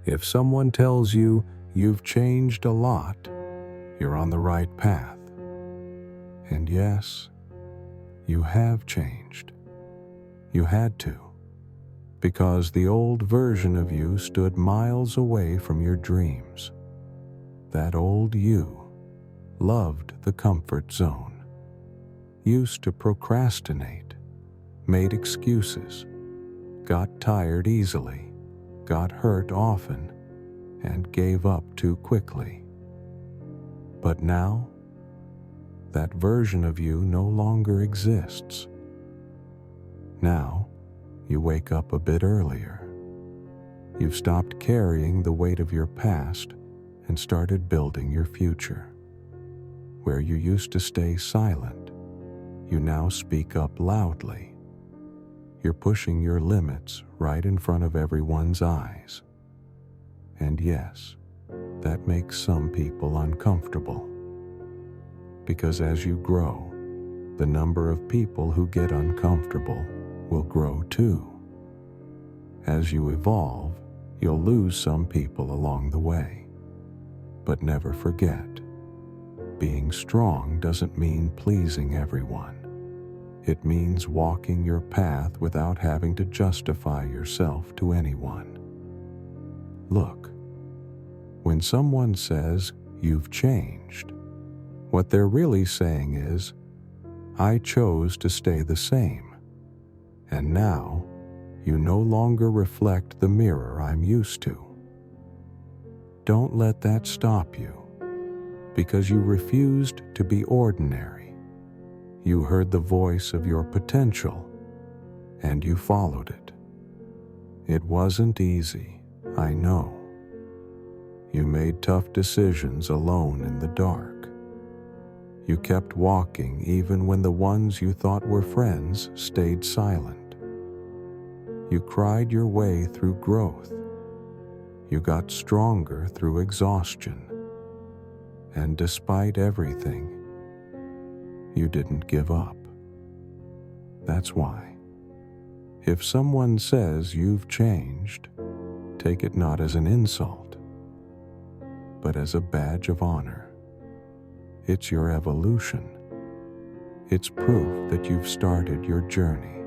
If someone tells you you've changed a lot, you're on the right path. And yes, you have changed. You had to, because the old version of you stood miles away from your dreams. That old you loved the comfort zone, used to procrastinate, made excuses, got tired easily, got hurt often, and gave up too quickly. But now, that version of you no longer exists. Now, you wake up a bit earlier. You've stopped carrying the weight of your past and started building your future. Where you used to stay silent, you now speak up loudly. You're pushing your limits right in front of everyone's eyes. And yes, that makes some people uncomfortable. Because as you grow, the number of people who get uncomfortable will grow too. As you evolve, you'll lose some people along the way. But never forget, being strong doesn't mean pleasing everyone. It means walking your path without having to justify yourself to anyone. Look, when someone says you've changed, what they're really saying is, I chose to stay the same, and now you no longer reflect the mirror I'm used to. Don't let that stop you, because you refused to be ordinary. You heard the voice of your potential, and you followed it. It wasn't easy, I know. You made tough decisions alone in the dark. You kept walking even when the ones you thought were friends stayed silent. You cried your way through growth. You got stronger through exhaustion. And despite everything, you didn't give up. That's why, if someone says you've changed, take it not as an insult, but as a badge of honor. It's your evolution. It's proof that you've started your journey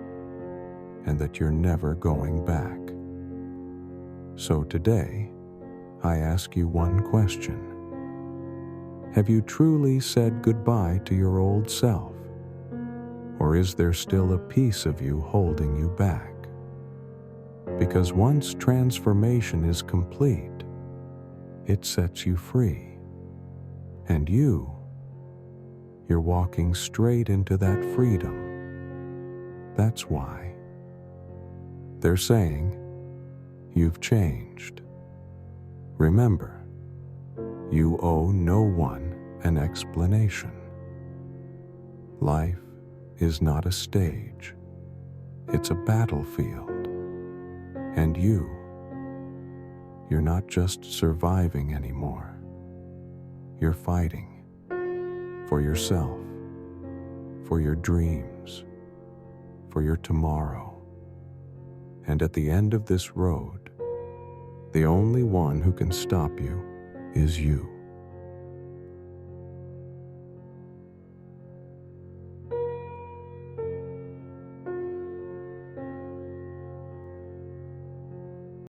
and that you're never going back. So today, I ask you one question. Have you truly said goodbye to your old self? Or is there still a piece of you holding you back? Because once transformation is complete, it sets you free. And you're walking straight into that freedom. That's why they're saying, you've changed. Remember, you owe no one an explanation. Life is not a stage. It's a battlefield. And you're not just surviving anymore. You're fighting for yourself, for your dreams, for your tomorrow. And at the end of this road, the only one who can stop you is you.